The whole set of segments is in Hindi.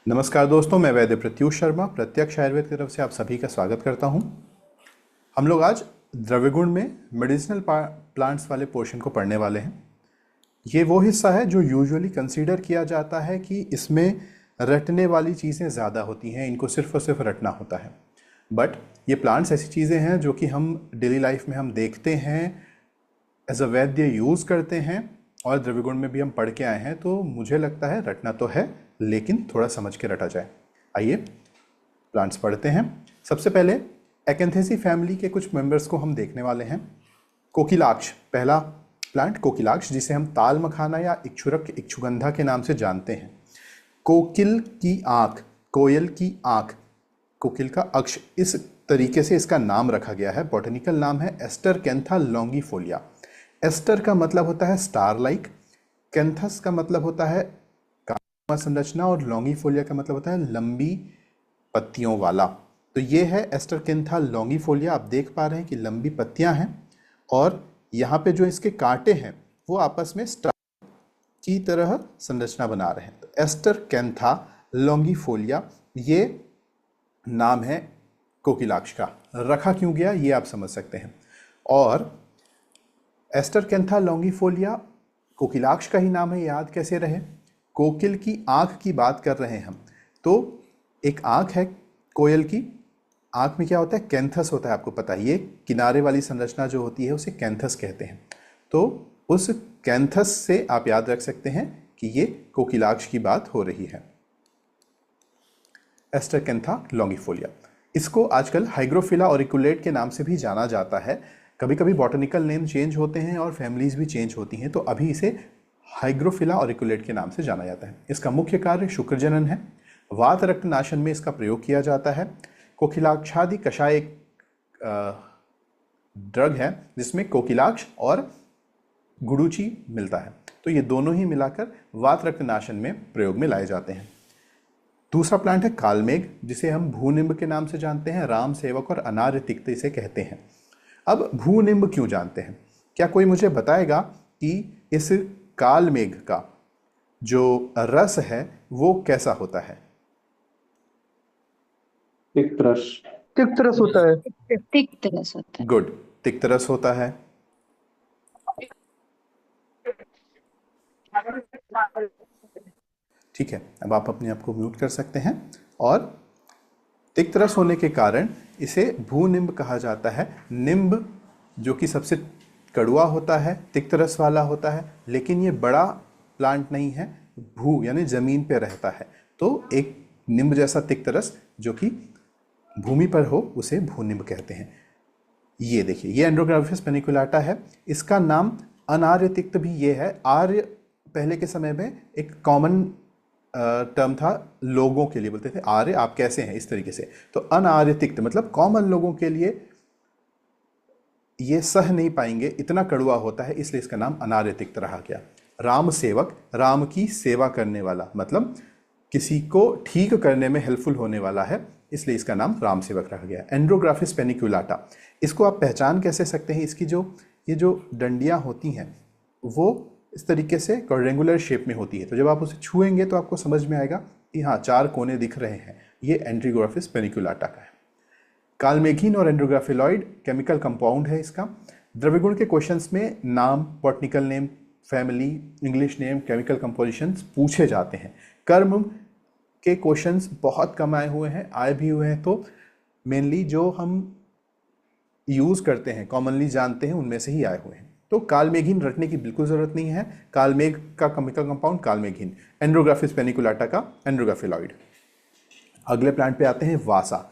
नमस्कार दोस्तों, मैं वैद्य प्रत्युष शर्मा प्रत्यक्ष आयुर्वेद की तरफ से आप सभी का स्वागत करता हूं। हम लोग आज द्रव्यगुण में मेडिसिनल प्लांट्स वाले पोर्शन को पढ़ने वाले हैं। ये वो हिस्सा है जो यूजुअली कंसीडर किया जाता है कि इसमें रटने वाली चीज़ें ज़्यादा होती हैं, इनको सिर्फ और सिर्फ रटना होता है। बट ये प्लांट्स ऐसी चीज़ें हैं जो कि हम डेली लाइफ में हम देखते हैं, एज अ वैद्य यूज़ करते हैं और द्रव्यगुण में भी हम पढ़ के आए हैं। तो मुझे लगता है रटना तो है, लेकिन थोड़ा समझ के रटा जाए। आइए प्लांट्स पढ़ते हैं। सबसे पहले एकेंथेसी फैमिली के कुछ मेंबर्स को हम देखने वाले हैं। कोकिलाक्ष पहला प्लांट, कोकिलाक्ष, जिसे हम ताल मखाना या इक्षुरक इक्षुगंधा के नाम से जानते हैं। कोकिल की आँख, कोयल की आँख, कोकिल का अक्ष, इस तरीके से इसका नाम रखा गया है। बॉटनिकल नाम है एस्टरकैंथा लॉन्गिफोलिया। एस्टर का मतलब होता है स्टार लाइक, कैंथस का मतलब होता है संरचना और लॉन्गिफोलिया का मतलब होता है लंबी पत्तियों वाला। तो ये है एस्टरकैंथा लॉन्गिफोलिया। आप देख पा रहे हैं कि लंबी पत्तियां हैं और यहाँ पे जो इसके कांटे हैं वो आपस में स्टार की तरह संरचना बना रहे हैं। तो एस्टरकैंथा लॉन्गिफोलिया ये नाम है कोकिलाक्ष का। रखा क्यों गया ये आप समझ सकते हैं। और एस्टरकैंथा लॉन्गिफोलिया कोकिलाक्ष का ही नाम है, याद कैसे रहे। कोकिल की आँख की बात कर रहे हैं हम, तो एक आँख है कोयल की। आँख में क्या होता है, कैंथस होता है, आपको पता है। ये किनारे वाली संरचना जो होती है उसे कैंथस कहते हैं। तो उस कैंथस से आप याद रख सकते हैं कि ये कोकिलाक्ष की बात हो रही है, एस्टरकैंथा लॉन्गिफोलिया। इसको आजकल हाइग्रोफिला ऑरिकुलेट के नाम से भी जाना जाता है। कभी कभी बॉटनिकल नेम चेंज होते हैं और फैमिलीज भी चेंज होती हैं, तो अभी इसे हाइग्रोफिला ऑरिकुलेट के नाम से जाना जाता है। इसका मुख्य कार्य शुक्रजनन है। वात रक्त नाशन में इसका प्रयोग किया जाता है। कोकिलाक्षादि कषाय एक ड्रग है जिसमें कोकिलाक्ष और गुडुचि मिलता है, तो ये दोनों ही मिलाकर वात रक्त नाशन में प्रयोग में लाए जाते हैं। दूसरा प्लांट है कालमेघ, जिसे हम भूनिम्ब के नाम से जानते हैं। राम सेवक और अनार्य तिक्त इसे कहते हैं। अब भूनिम्ब क्यों जानते हैं, क्या कोई मुझे बताएगा कि इस कालमेघ का जो रस है वो कैसा होता है। तिक्त रस। तिक्त रस होता है। तिक्त रस होता है। गुड, तिक्त रस होता है। ठीक है, अब आप अपने आप को म्यूट कर सकते हैं। और तिक्त रस होने के कारण इसे भूनिम्ब कहा जाता है। निम्ब जो कि सबसे कड़वा होता है, तिक्त रस वाला होता है, लेकिन ये बड़ा प्लांट नहीं है, भू यानी जमीन पे रहता है। तो एक निम्ब जैसा तिक्त रस जो कि भूमि पर हो उसे भूनिम्ब कहते हैं। ये देखिए, ये एंड्रोग्राफिस पेनिकुलाटा है। इसका नाम अनार्य तिक्त भी ये है। आर्य पहले के समय में एक कॉमन टर्म था, लोगों के लिए बोलते थे आर्य आप कैसे हैं, इस तरीके से। तो अनार्य तिक्त मतलब कॉमन लोगों के लिए ये सह नहीं पाएंगे, इतना कड़वा होता है, इसलिए इसका नाम अनार्य तिक्त रहा गया। राम सेवक, राम की सेवा करने वाला, मतलब किसी को ठीक करने में हेल्पफुल होने वाला है, इसलिए इसका नाम राम सेवक रखा गया। एंड्रोग्राफिस पेनिकुलाटा, इसको आप पहचान कैसे सकते हैं, इसकी ये जो डंडियाँ होती हैं वो इस तरीके से रेगुलर शेप में होती है। तो जब आप उसे छुएंगे तो आपको समझ में आएगा कि हाँ 4 कोने दिख रहे हैं, ये एंड्रोग्राफिस पेनिकुलाटा का है। कालमेघिन और एंड्रोग्राफिलॉइड केमिकल कंपाउंड है इसका। द्रव्यगुण के क्वेश्चंस में नाम, botanical name, family, English name, chemical compositions पूछे जाते हैं। कर्म के क्वेश्चंस बहुत कम आए हुए हैं, आए भी हुए हैं तो मेनली जो हम यूज़ करते हैं, कॉमनली जानते हैं, उनमें से ही आए हुए हैं। तो कालमेघिन रटने की बिल्कुल ज़रूरत नहीं है। कालमेघ का केमिकल कंपाउंड कालमेघिन, एंड्रोग्राफिस पेनिकुलाटा का एंड्रोग्राफिलॉइड। अगले प्लांट पे आते हैं वासा।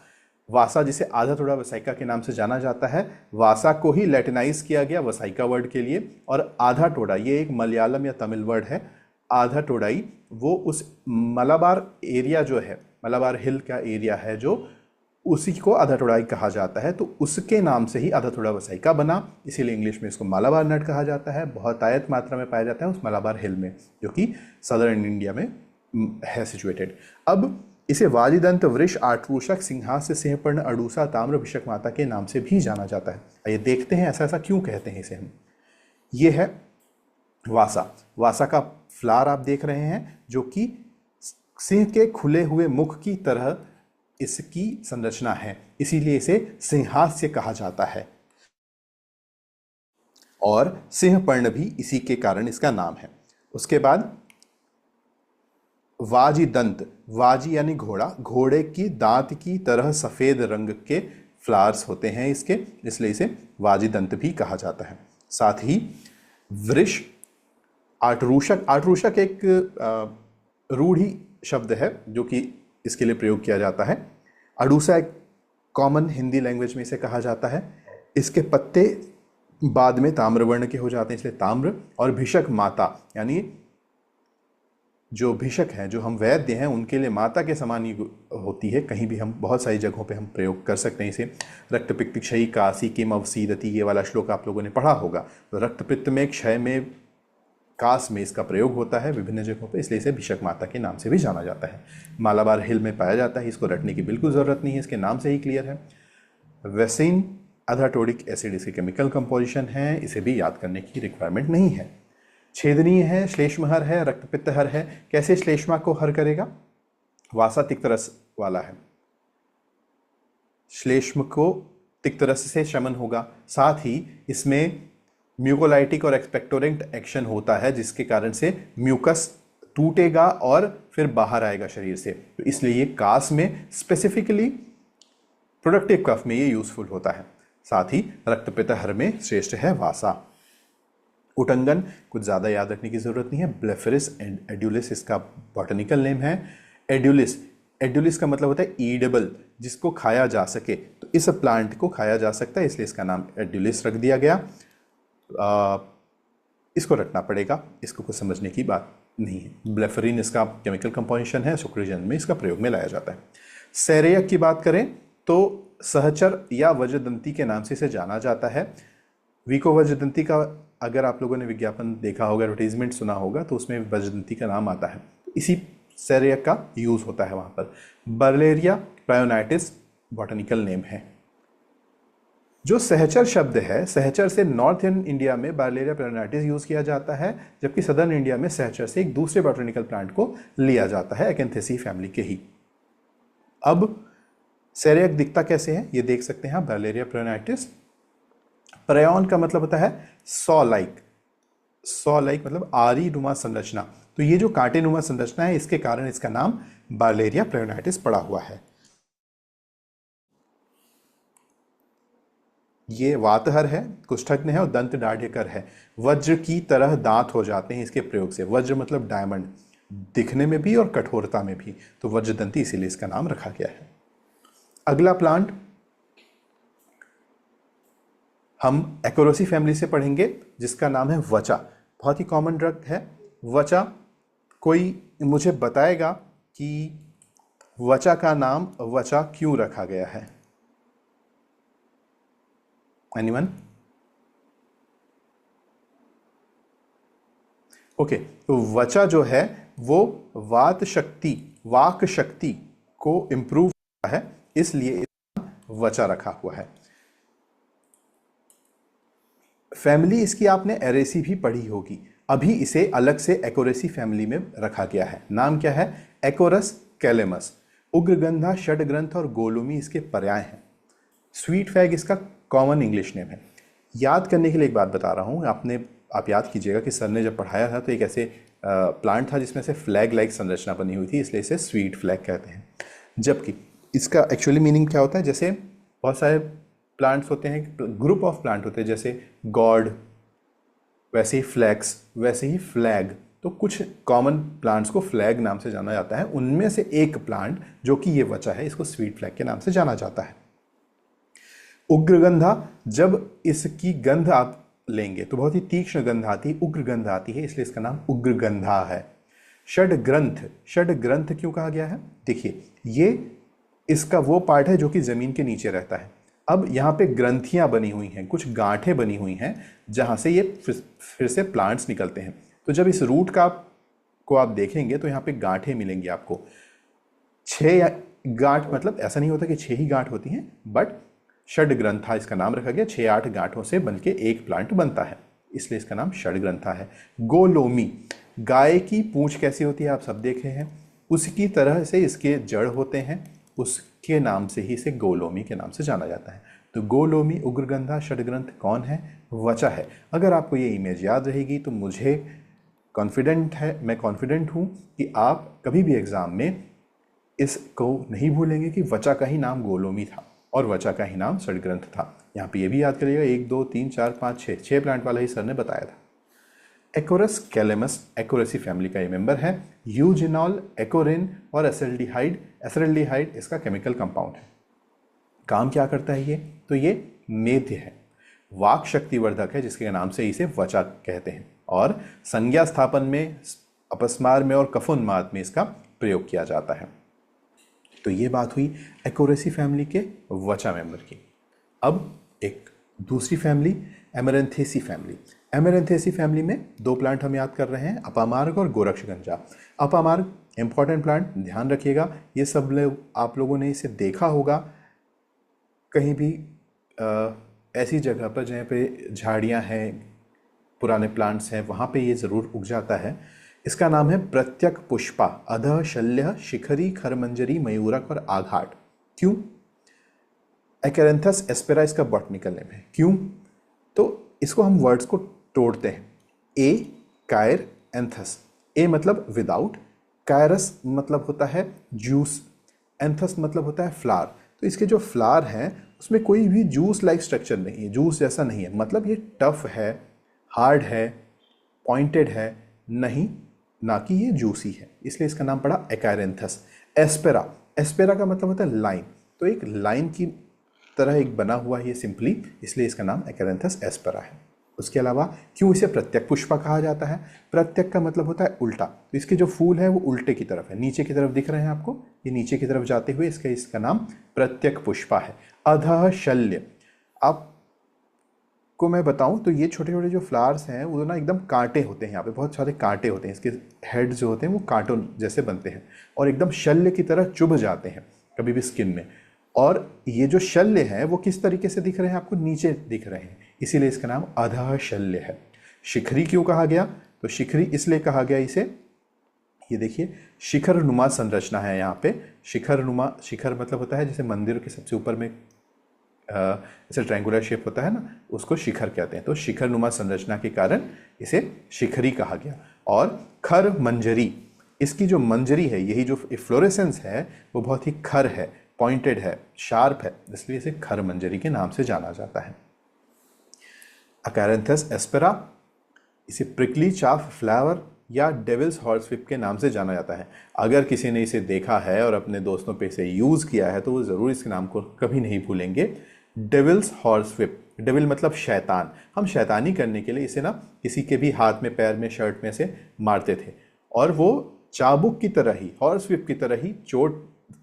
वासा जिसे आधा थोड़ा वसाइका के नाम से जाना जाता है। वासा को ही लैटिनाइज किया गया वसाइका वर्ड के लिए। और आधा टोडा, ये एक मलयालम या तमिल वर्ड है। आधा टोडाई वो उस मलाबार एरिया जो है, मलाबार हिल का एरिया है, जो उसी को आधा टोडाई कहा जाता है। तो उसके नाम से ही आधा थोड़ा वसाइका बना, इसीलिए इंग्लिश में इसको मालाबार नट कहा जाता है। बहुत आयत मात्रा में पाया जाता है उस मलाबार हिल में, जो कि सदर्न इंडिया में है सिचुएटेड। अब इसे वाजिदंत वृष आठरूषक सिंहास्य सिंहपर्ण अडूसा ताम्र भिषक माता के नाम से भी जाना जाता है। आइए देखते हैं ऐसा ऐसा क्यों कहते हैं इसे हम। ये है वासा। वासा का फ्लावर आप देख रहे हैं जो कि सिंह के खुले हुए मुख की तरह इसकी संरचना है, इसीलिए इसे सिंहास्य कहा जाता है। और सिंहपर्ण भी इसी के कारण इसका नाम है। उसके बाद वाजी दंत, वाजी यानी घोड़ा, घोड़े की दांत की तरह सफेद रंग के फ्लावर्स होते हैं इसके, इसलिए इसे वाजी दंत भी कहा जाता है। साथ ही वृष, आटरूषक, आटरूषक एक रूढ़ी शब्द है जो कि इसके लिए प्रयोग किया जाता है। अड़ूसा एक कॉमन हिंदी लैंग्वेज में इसे कहा जाता है। इसके पत्ते बाद में ताम्रवर्ण के हो जाते हैं, इसलिए ताम्र। और भिषक माता, यानी जो भिषक हैं, जो हम वैद्य हैं, उनके लिए माता के समान ही होती है। कहीं भी हम बहुत सारी जगहों पे हम प्रयोग कर सकते हैं इसे। रक्त पित्त क्षयी कासी किम अवसीदति, ये वाला श्लोक आप लोगों ने पढ़ा होगा। तो रक्त पित्त में, क्षय में, कास में इसका प्रयोग होता है विभिन्न जगहों पे, इसलिए इसे भिषक माता के नाम से भी जाना जाता है। मालाबार हिल में पाया जाता है, इसको रटने की बिल्कुल ज़रूरत नहीं है, इसके नाम से ही क्लियर है। वेसिन अधाटोडिक एसिड इसकी केमिकल कंपोजिशन है, इसे भी याद करने की रिक्वायरमेंट नहीं है। छेदनीय है, श्लेष्महर है, रक्तपित्तहर है। कैसे श्लेष्मा को हर करेगा? वासा तिक्तरस वाला है, श्लेष्म को तिक्तरस से शमन होगा। साथ ही इसमें म्यूकोलाइटिक और एक्सपेक्टोरेंट एक्शन होता है, जिसके कारण से म्यूकस टूटेगा और फिर बाहर आएगा शरीर से। तो इसलिए ये कास में, स्पेसिफिकली प्रोडक्टिव कफ में ये यूजफुल होता है। साथ ही रक्तपित्तहर में श्रेष्ठ है वासा। उटंगन कुछ ज़्यादा याद रखने की ज़रूरत नहीं है। ब्लेफेरिस एड्यूलिस इसका बॉटनिकल नेम है। एड्यूलिस, एड्यूलिस का मतलब होता है ईडेबल, जिसको खाया जा सके। तो इस प्लांट को खाया जा सकता है, इसलिए इसका नाम एड्यूलिस रख दिया गया। इसको रटना पड़ेगा, इसको कुछ समझने की बात नहीं है। ब्लेफरिन इसका केमिकल कंपोजिशन है, शुक्रजन में इसका प्रयोग में लाया जाता है। सैरेयक की बात करें तो सहचर या वज्रदंती के नाम से इसे जाना जाता है। विको वज्रदंती का अगर आप लोगों ने विज्ञापन देखा होगा, एडवर्टीजमेंट सुना होगा, तो उसमें वज्रदंती का नाम आता है। इसी सैरेयक का यूज़ होता है वहाँ पर। बर्लेरिया प्रायोनाइटिस बॉटनिकल नेम है। जो सहचर शब्द है, सहचर से नॉर्थर्न इंडिया में बार्लेरिया प्रायोनाइटिस यूज़ किया जाता है, जबकि सदर्न इंडिया में सहचर से एक दूसरे बॉटनिकल प्लांट को लिया जाता है, एकेंथेसी फैमिली के ही। अब सैरेयक दिखता कैसे है ये देख सकते हैं आप। बार्लेरिया प्रायोनाइटिस, प्रयोन का मतलब होता है सॉ लाइक, सॉ लाइक मतलब आरी नुमा संरचना। तो ये जो कांटे नुमा संरचना है, इसके कारण इसका नाम बार्लेरिया प्रायोनाइटिस पड़ा हुआ है। ये वातहर है, कुष्ठग्न है और दंत दाढ़्यकर है। वज्र की तरह दांत हो जाते हैं इसके प्रयोग से। वज्र मतलब डायमंड, दिखने में भी और कठोरता में भी, तो वज्रदंती इसीलिए इसका नाम रखा गया है। अगला प्लांट हम एकोरोसी फैमिली से पढ़ेंगे, जिसका नाम है वचा। बहुत ही कॉमन ड्रग है वचा। कोई मुझे बताएगा कि वचा का नाम वचा क्यों रखा गया है? एनीवन? ओके, तो वचा जो है वो वात शक्ति, वाक शक्ति को इंप्रूव करता है, इसलिए वचा रखा हुआ है। फैमिली इसकी आपने एरेसी भी पढ़ी होगी, अभी इसे अलग से एकोरेसी फैमिली में रखा गया है। नाम क्या है? Acorus calamus. उग्रगंधा, षडग्रंथ और गोलुमी इसके पर्याय हैं। स्वीट फैग इसका कॉमन इंग्लिश नेम है। याद करने के लिए एक बात बता रहा हूँ, आप याद कीजिएगा कि सर ने जब पढ़ाया था तो एक ऐसे प्लांट था जिसमें से फ्लैग लाइक संरचना बनी हुई थी, इसलिए इसे स्वीट फ्लैग कहते हैं। जबकि इसका एक्चुअली मीनिंग क्या होता है? जैसे बहुत सारे प्लांट्स होते हैं, ग्रुप ऑफ प्लांट होते हैं, जैसे गॉड, वैसे ही फ्लैक्स, वैसे ही फ्लैग। तो कुछ कॉमन प्लांट्स को फ्लैग नाम से जाना जाता है। उनमें से एक प्लांट जो कि ये वचा है, इसको स्वीट फ्लैग के नाम से जाना जाता है। उग्रगंधा, जब इसकी गंध आप लेंगे तो बहुत ही तीक्ष्ण गंध आती है, उग्र गंध आती है, इसलिए इसका नाम उग्रगंधा है। षडग्रंथ, षडग्रंथ क्यों कहा गया है? देखिए, ये इसका वो पार्ट है जो कि जमीन के नीचे रहता है। अब यहाँ पे ग्रंथियाँ बनी हुई हैं, कुछ गांठें बनी हुई हैं, जहाँ से ये फिर से प्लांट्स निकलते हैं। तो जब इस रूट को आप देखेंगे तो यहाँ पे गांठें मिलेंगी आपको। 6 गांठ, मतलब ऐसा नहीं होता कि 6 ही गांठ होती हैं, बट षडग्रंथा इसका नाम रखा गया। 6-8 गांठों से बनके एक प्लांट बनता है, इसलिए इसका नाम षडग्रंथा है। गोलोमी, गाय की पूंछ कैसी होती है आप सब देखे हैं, उसकी तरह से इसके जड़ होते हैं, उसके नाम से ही इसे गोलोमी के नाम से जाना जाता है। तो गोलोमी उग्रगंधा षडग्रंथ कौन है? वचा है। अगर आपको ये इमेज याद रहेगी तो मुझे मैं कॉन्फिडेंट हूँ कि आप कभी भी एग्ज़ाम में इसको नहीं भूलेंगे कि वचा का ही नाम गोलोमी था और वचा का ही नाम षडग्रंथ था। यहाँ पे ये भी याद करिएगा, 1 2 3 4 5 6 प्लांट वाला ही सर ने बताया था। एकोरस कैलेमस एकोरेसी फैमिली का ये मेंबर है। यूजिनॉल, एकोरिन और एसिल्डिहाइड, एसिल्डिहाइड इसका केमिकल कंपाउंड है। काम क्या करता है ये? तो ये मेध्य है, वाक शक्तिवर्धक है, जिसके नाम से इसे वचा कहते हैं, और संज्ञा स्थापन में, अपस्मार में और कफोन्माद में इसका प्रयोग किया जाता है। तो ये बात हुई एकोरेसी फैमिली के वचा मेंबर की। अब एक दूसरी फैमिली, एमरैंथेसी फैमिली। एमरैंथेसी फैमिली में 2 प्लांट हम याद कर रहे हैं, अपामार्ग और गोरक्षगंजा। अपामार्ग इंपॉर्टेंट प्लांट, ध्यान रखिएगा। ये सब लोग, आप लोगों ने इसे देखा होगा कहीं भी ऐसी जगह पर जहाँ पे झाड़ियाँ हैं, पुराने प्लांट्स हैं, वहाँ पे ये ज़रूर उग जाता है। इसका नाम है प्रत्यक पुष्पा, अधः, शल्य, शिखरी, खरमंजरी, मयूरक और आघाट। क्यों? एकैरेंथस एस्पेरा इसका बॉटनिकल नेम है। क्यों? तो इसको हम वर्ड्स को तोड़ते हैं। ए कायर एंथस, ए मतलब विदाउट, कायरस मतलब होता है जूस, एंथस मतलब होता है फ्लावर। तो इसके जो फ्लावर हैं उसमें कोई भी जूस लाइक स्ट्रक्चर नहीं है, जूस जैसा नहीं है, मतलब ये टफ है, हार्ड है, पॉइंटेड है नहीं, ना कि ये जूसी है, इसलिए इसका नाम पड़ा एकैरेंथस। एस्पेरा, एस्पेरा का मतलब होता है लाइन, तो एक लाइन की तरह एक बना हुआ है ये सिंपली, इसलिए इसका नाम एकैरेंथस एस्पेरा है। उसके अलावा क्यों इसे प्रत्यक पुष्पा कहा जाता है? प्रत्यक का मतलब होता है उल्टा, तो इसके जो फूल है वो उल्टे की तरफ है, नीचे की तरफ दिख रहे हैं आपको, ये नीचे की तरफ जाते हुए इसका नाम प्रत्यक पुष्पा है। अधः शल्य, आपको मैं बताऊं तो ये छोटे छोटे जो फ्लावर्स हैं वो ना एकदम कांटे होते हैं, यहाँ पे बहुत सारे कांटे होते हैं, इसके हेड जो होते हैं वो कांटों जैसे बनते हैं और एकदम शल्य की तरह चुभ जाते हैं कभी भी स्किन में। और ये जो शल्य है वो किस तरीके से दिख रहे हैं आपको? नीचे दिख रहे हैं, इसीलिए इसका नाम अधः शल्य है। शिखरी क्यों कहा गया? तो शिखरी इसलिए कहा गया इसे, ये देखिए शिखर नुमा संरचना है यहाँ पे। शिखर नुमा, शिखर मतलब होता है जैसे मंदिर के सबसे ऊपर में जैसे ट्रायंगुलर शेप होता है ना, उसको शिखर कहते हैं। तो शिखर नुमा संरचना के कारण इसे शिखरी कहा गया। और खर मंजरी, इसकी जो मंजरी है, यही जो फ्लोरेसेंस है वो बहुत ही खर है, पॉइंटेड है, शार्प है, इसलिए इसे खर मंजरी के नाम से जाना जाता है। एकैरेंथस एस्पेरा, इसे प्रिकली चाफ फ्लावर या डेविल्स हॉर्सविप के नाम से जाना जाता है। अगर किसी ने इसे देखा है और अपने दोस्तों पे इसे यूज़ किया है तो वो ज़रूर इसके नाम को कभी नहीं भूलेंगे, डेविल्स हॉर्सविप। डेविल मतलब शैतान, हम शैतानी करने के लिए इसे ना किसी के भी हाथ में, पैर में, शर्ट में से मारते थे और वो चाबुक की तरह ही, हॉर्सविप की तरह ही चोट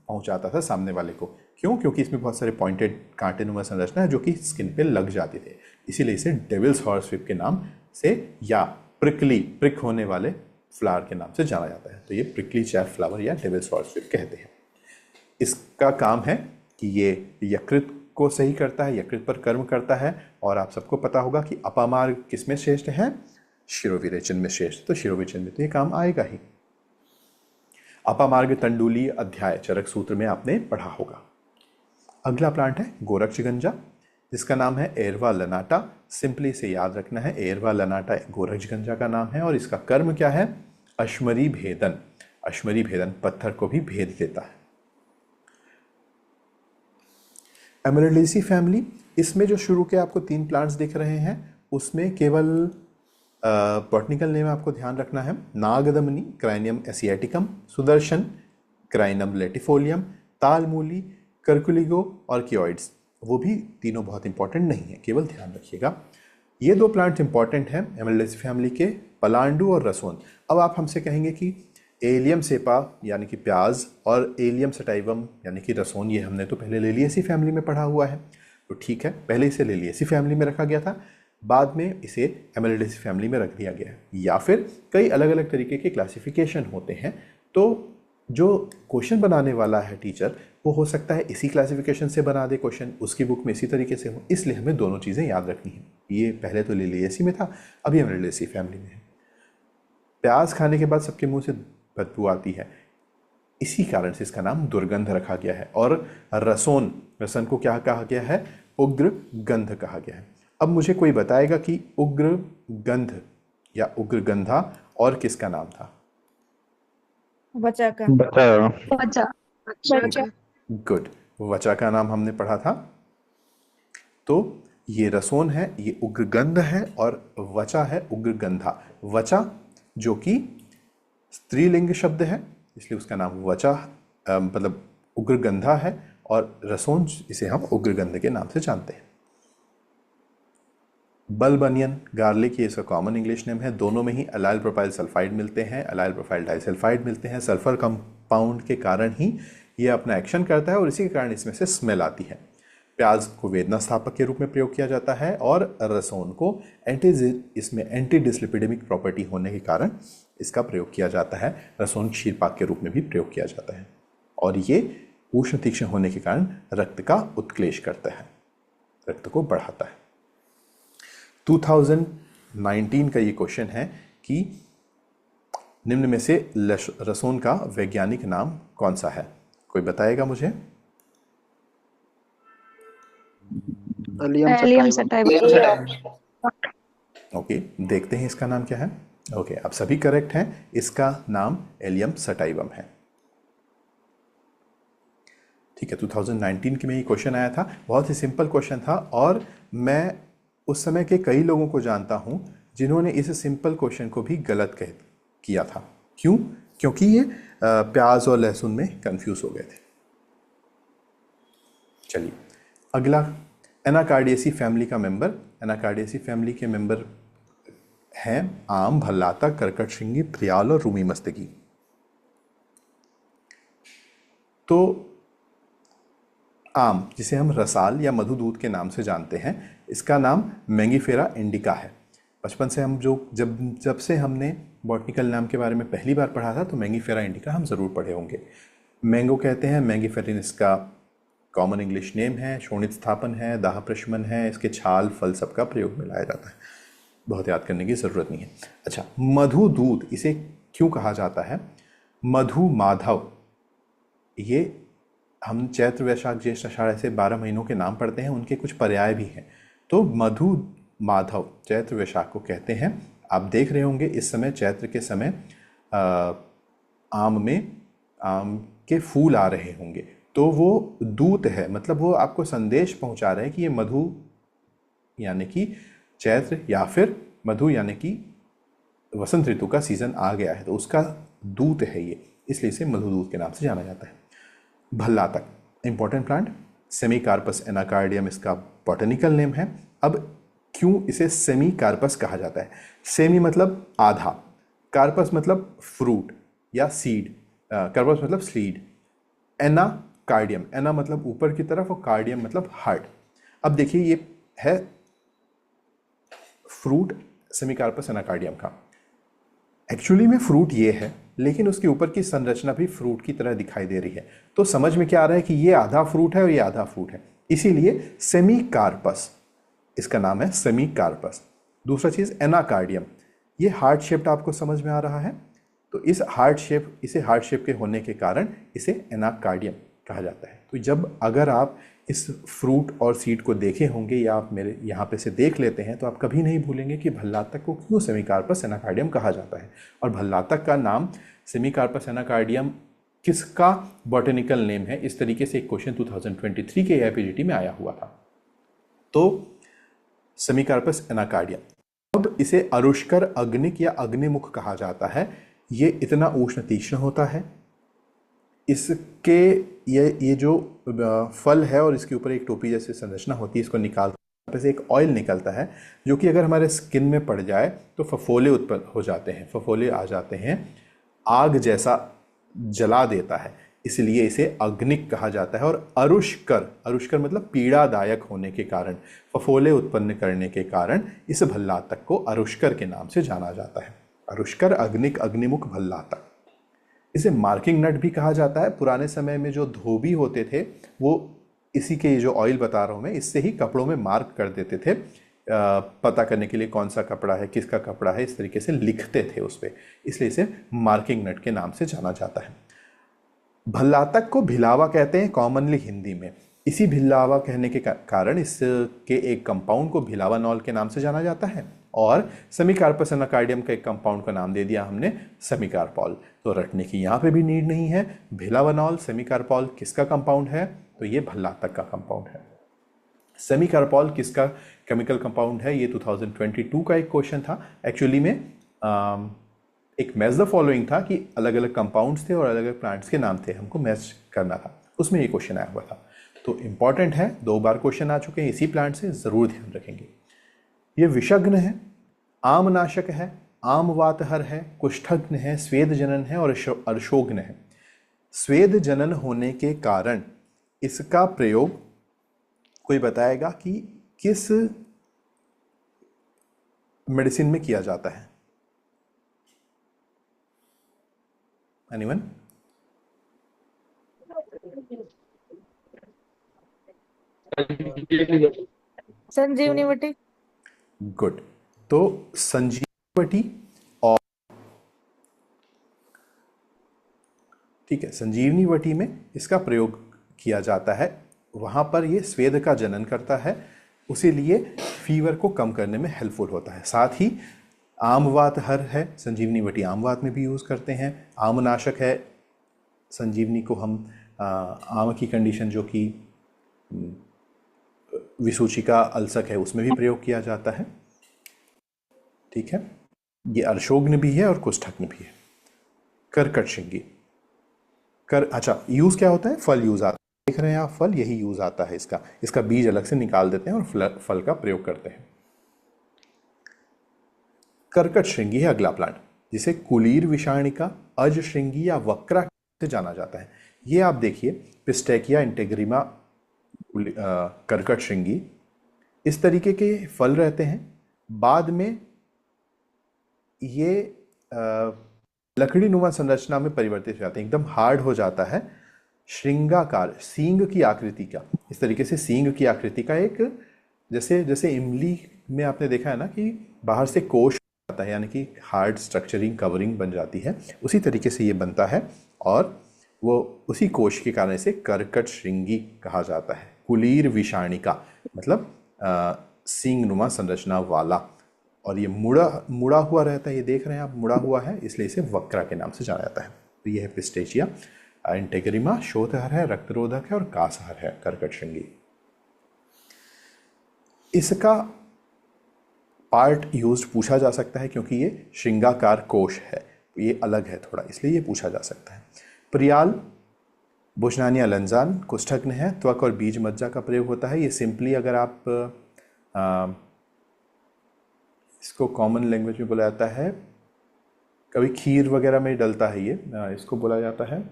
पहुंचाता था सामने वाले को। क्यों? क्योंकि इसमें बहुत सारे पॉइंटेड कांटेनुमा संरचना है जो कि स्किन पे लग जाते थे, इसीलिए इसे डेविल्स हॉर्सविप के नाम से या प्रिकली, प्रिक होने वाले फ्लावर के नाम से जाना जाता है। तो ये प्रिकली चैफ फ्लावर या डेविल्स हॉर्सविप कहते हैं। इसका काम है कि ये यकृत को सही करता है, यकृत पर कर्म करता है। और आप सबको पता होगा कि अपामार्ग किसमें श्रेष्ठ है? शिरोविरेचन में श्रेष्ठ, तो शिरोविरेचन में तो ये काम आएगा ही। अपामार्ग तंडुली अध्याय चरक सूत्र में आपने पढ़ा होगा। अगला प्लांट है गोरक्षगंजा, जिसका नाम है एरवा लनाटा। सिंपली इसे याद रखना है, एरवा लनाटा गोरक्षगंजा का नाम है और इसका कर्म क्या है? अश्मरी भेदन। अश्मरी भेदन, पत्थर को भी भेद देता है। एमरल्डेसी फैमिली, इसमें जो शुरू के आपको 3 प्लांट्स दिख रहे हैं उसमें केवल बॉटनिकल नेम आपको ध्यान रखना है, नागदमनी क्राइनियम एशियाटिकम, सुदर्शन क्राइनम लेटिफोलियम, तालमूली, कर्कुलिगो और कियोइड्स। वो भी तीनों बहुत इंपॉर्टेंट नहीं है, केवल ध्यान रखिएगा। ये 2 प्लांट्स इंपॉर्टेंट हैं एमरल्डेसी फैमिली के, पलांडू और रसोन। अब आप हमसे कहेंगे कि एलियम सेपा यानी कि प्याज और एलियम सटाइवम यानी कि रसोन, ये हमने तो पहले लिलिएसी फैमिली में पढ़ा हुआ है। तो ठीक है, पहले इसे लिलिएसी फैमिली में रखा गया था, बाद में इसे एमरल्डेसी फैमिली में रख दिया गया है, या फिर कई अलग अलग तरीके के क्लासिफिकेशन होते हैं। तो जो क्वेश्चन बनाने वाला है टीचर, वो हो सकता है इसी क्लासिफिकेशन से बना दे क्वेश्चन, उसकी बुक में इसी तरीके से हो, इसलिए हमें दोनों चीज़ें याद रखनी है। ये पहले तो लिलिएसी में था, अभी एमरल्डेसी फैमिली में है। प्याज खाने के बाद सबके मुंह से बदबू आती है, इसी कारण से इसका नाम दुर्गंध रखा गया है। और रसन को क्या कहा गया है? उग्र गंध कहा गया है। अब मुझे कोई बताएगा कि उग्र गंध या उग्रगंधा और किसका नाम था? वचा का। वचा। वचा। गुड, वचा का नाम हमने पढ़ा था। तो ये रसोन है, ये उग्रगंध है, और वचा है उग्रगंधा। वचा जो कि स्त्रीलिंग शब्द है, इसलिए उसका नाम वचा मतलब उग्रगंधा है, और रसोन इसे हम उग्रगंध के नाम से जानते हैं। बल्ब अनियन, गार्लिक, ये इसका कॉमन इंग्लिश नेम है। दोनों में ही अलाइल प्रोपाइल सल्फाइड मिलते हैं, अलाइल प्रोपाइल डाइसल्फाइड मिलते हैं। सल्फर कंपाउंड के कारण ही ये अपना एक्शन करता है और इसी के कारण इसमें से स्मेल आती है। प्याज को वेदना स्थापक के रूप में प्रयोग किया जाता है, और रसोन को इसमें एंटी डिस्लिपिडेमिक प्रॉपर्टी होने के कारण इसका प्रयोग किया जाता है। रसोन क्षीरपाक के रूप में भी प्रयोग किया जाता है, और ये उष्ण तीक्ष्ण होने के कारण रक्त का उत्क्लेश करता है, रक्त को बढ़ाता है। 2019 का ये क्वेश्चन है कि निम्न में से रसोन का वैज्ञानिक नाम कौन सा है? कोई बताएगा मुझे? Allium sativum. ओके, देखते हैं इसका नाम क्या है। ओके, आप सभी करेक्ट हैं, इसका नाम एलियम सटाइवम है। ठीक है, 2019 के में ये क्वेश्चन आया था, बहुत ही सिंपल क्वेश्चन था, और मैं उस समय के कई लोगों को जानता हूं जिन्होंने इस सिंपल क्वेश्चन को भी गलत किया था। क्यों? क्योंकि ये प्याज और लहसुन में कंफ्यूज हो गए थे। चलिए अगला, एनाकार्डियेसी फैमिली का मेंबर। एनाकार्डियेसी फैमिली के मेंबर हैं आम, भल्लाता, कर्कटशृंगी, प्रियाल और रूमी मस्तकी। तो आम, जिसे हम रसाल या मधुदूत के नाम से जानते हैं, इसका नाम मैंगीफेरा इंडिका है। बचपन से हम जब से हमने बॉटनिकल नाम के बारे में पहली बार पढ़ा था, तो मैंगीफेरा इंडिका हम ज़रूर पढ़े होंगे। मैंगो कहते हैं, मैंगीफेरिन इसका कॉमन इंग्लिश नेम है। शोणित स्थापन है, दाह प्रशमन है, इसके छाल, फल सबका प्रयोग में लाया जाता है, बहुत याद करने की ज़रूरत नहीं है। अच्छा, मधुदूत इसे क्यों कहा जाता है? मधु माधव, ये हम चैत्र वैशाख ज्येष्ठ आषाढ़ ऐसे 12 महीनों के नाम पढ़ते हैं, उनके कुछ पर्याय भी हैं। तो मधु माधव चैत्र वैशाख को कहते हैं। आप देख रहे होंगे इस समय, चैत्र के समय आम के फूल आ रहे होंगे, तो वो दूत है, मतलब वो आपको संदेश पहुंचा रहे हैं कि ये मधु यानी कि चैत्र, या फिर मधु यानी कि वसंत ऋतु का सीजन आ गया है, तो उसका दूत है ये, इसलिए इसे मधुदूत के नाम से जाना जाता है। भल्लातक, इंपॉर्टेंट प्लांट, सेमीकार्पस एनाकार्डियम इसका बॉटनिकल नेम है। अब क्यों इसे सेमीकार्पस कहा जाता है? सेमी मतलब आधा, कार्पस मतलब फ्रूट या सीड, कार्पस मतलब सीड। एनाकार्डियम, एना मतलब ऊपर की तरफ और कार्डियम मतलब हार्ट। अब देखिए ये है फ्रूट सेमीकार्पस एनाकार्डियम का। एक्चुअली में फ्रूट ये है, लेकिन उसके ऊपर की संरचना भी फ्रूट की तरह दिखाई दे रही है, तो समझ में क्या आ रहा है कि ये आधा फ्रूट है और ये आधा फ्रूट है, इसीलिए सेमीकार्पस इसका नाम है, सेमीकार्पस। दूसरा चीज एनाकार्डियम, ये हार्ट शेप्ड आपको समझ में आ रहा है, तो इसे हार्ट शेप के होने के कारण इसे एनाकार्डियम कहा जाता है। तो जब अगर आप इस फ्रूट और सीड को देखे होंगे, या आप मेरे यहाँ पे से देख लेते हैं, तो आप कभी नहीं भूलेंगे कि भल्लातक को क्यों सेमीकार्पस एनाकार्डियम कहा जाता है। और भल्लातक का नाम सेमीकार्पस एनाकार्डियम किसका बॉटनिकल नेम है, इस तरीके से एक क्वेश्चन 2023 के AIPGT में आया हुआ था। तो सेमीकार्पस एनाकार्डियम। अब इसे अरुष्कर, अग्निक या अग्निमुख कहा जाता है। ये इतना उष्ण तीक्ष्ण होता है, इसके ये जो फल है और इसके ऊपर एक टोपी जैसी संरचना होती है, इसको निकालते से एक ऑयल निकलता है, जो कि अगर हमारे स्किन में पड़ जाए तो फफोले उत्पन्न हो जाते हैं, फफोले आ जाते हैं, आग जैसा जला देता है, इसलिए इसे अग्निक कहा जाता है। और अरुष्कर मतलब पीड़ादायक होने के कारण, फफोले उत्पन्न करने के कारण इस भल्लातक को अरुष्कर के नाम से जाना जाता है। अरुष्कर, अग्निक, अग्निमुख, भल्लातक। इसे मार्किंग नट भी कहा जाता है। पुराने समय में जो धोबी होते थे, वो इसी के जो ऑयल बता रहा हूँ मैं, इससे ही कपड़ों में मार्क कर देते थे, पता करने के लिए कौन सा कपड़ा है, किसका कपड़ा है, इस तरीके से लिखते थे उस पर, इसलिए इसे मार्किंग नट के नाम से जाना जाता है। भल्लातक को भिलावा कहते हैं कॉमनली हिंदी में। इसी भिलावा कहने के कारण इसके एक कंपाउंड को भिलावानॉल के नाम से जाना जाता है, और सेमिकार्पस एनाकार्डियम का एक कंपाउंड का नाम दे दिया हमने सेमिकार्पॉल। तो रटने की यहाँ पे भी नीड नहीं है। भिलावानॉल सेमिकार्पॉल किसका कंपाउंड है? तो ये भल्लातक का कंपाउंड है। सेमिकार्पॉल किसका केमिकल कंपाउंड है? ये 2022 का एक क्वेश्चन था। एक्चुअली में एक मैच द फॉलोइंग था कि अलग अलग कंपाउंड्स थे और अलग अलग प्लांट्स के नाम थे, हमको मैच करना था, उसमें ये क्वेश्चन आया हुआ था। तो इंपॉर्टेंट है, 2 बार क्वेश्चन आ चुके हैं इसी प्लांट से, ज़रूर ध्यान रखेंगे। ये विषग्न है, आमनाशक है, आमवातहर है, कुष्ठग्न है, स्वेद जनन है और अर्शोग्न है। स्वेद जनन होने के कारण इसका प्रयोग कोई बताएगा कि किस मेडिसिन में किया जाता है? एनीवन? संजीवनी बटी। गुड। तो संजीवनी बटी, और ठीक है, संजीवनी बटी में इसका प्रयोग किया जाता है। वहाँ पर ये स्वेद का जनन करता है, उसी लिए फीवर को कम करने में हेल्पफुल होता है। साथ ही आमवात हर है, संजीवनी बटी आमवात में भी यूज़ करते हैं। आमनाशक है, संजीवनी को हम आम की कंडीशन जो कि विसूचिका अल्सक है उसमें भी प्रयोग किया जाता है। ठीक है, ये अर्शोग्न भी है और कुष्ठग्न भी है। कर्कट श्रृंगी, अच्छा यूज़ क्या होता है? फल यूज़ आता है, देख रहे हैं आप फल, यही यूज़ आता है इसका बीज अलग से निकाल देते हैं और फल का प्रयोग करते हैं। कर्कट श्रृंगी है अगला प्लांट, जिसे कुलीर विषाणिका, अज श्रृंगी या वक्रा से जाना जाता है। ये आप देखिए, पिस्टेकिया इंटेग्रिमा कर्कट श्रृंगी, इस तरीके के फल रहते हैं। बाद में ये लकड़ी नुमा संरचना में परिवर्तित हो जाते हैं, एकदम हार्ड हो जाता है, श्रृंगाकार, सींग की आकृति का, इस तरीके से सींग की आकृति का एक, जैसे इमली में आपने देखा है ना कि बाहर से कोश आता है, यानी कि हार्ड स्ट्रक्चरिंग कवरिंग बन जाती है, उसी तरीके से ये बनता है और वो उसी कोश के कारण से कर्कट श्रृंगी कहा जाता है। कुलीर विषाणिका मतलब सींग नुमा संरचना वाला, और ये मुड़ा हुआ रहता है, ये देख रहे हैं आप, मुड़ा हुआ है, इसलिए इसे वक्रा के नाम से जाना जाता है। तो ये है पिस्टेचिया इंटेग्रिमा, शोधहर है, रक्तरोधक है और कासहर है कर्कट श्रृंगी। इसका पार्ट यूज्ड पूछा जा सकता है क्योंकि ये श्रृंगाकार कोश है, ये अलग है थोड़ा, इसलिए ये पूछा जा सकता है। प्रियाल, बुशनानिया लंजान, कुष्ठग्न है, त्वक और बीज मज्जा का प्रयोग होता है। ये सिंपली अगर आप इसको कॉमन लैंग्वेज में बोला जाता है, कभी खीर वगैरह में डलता है ये, इसको बोला जाता है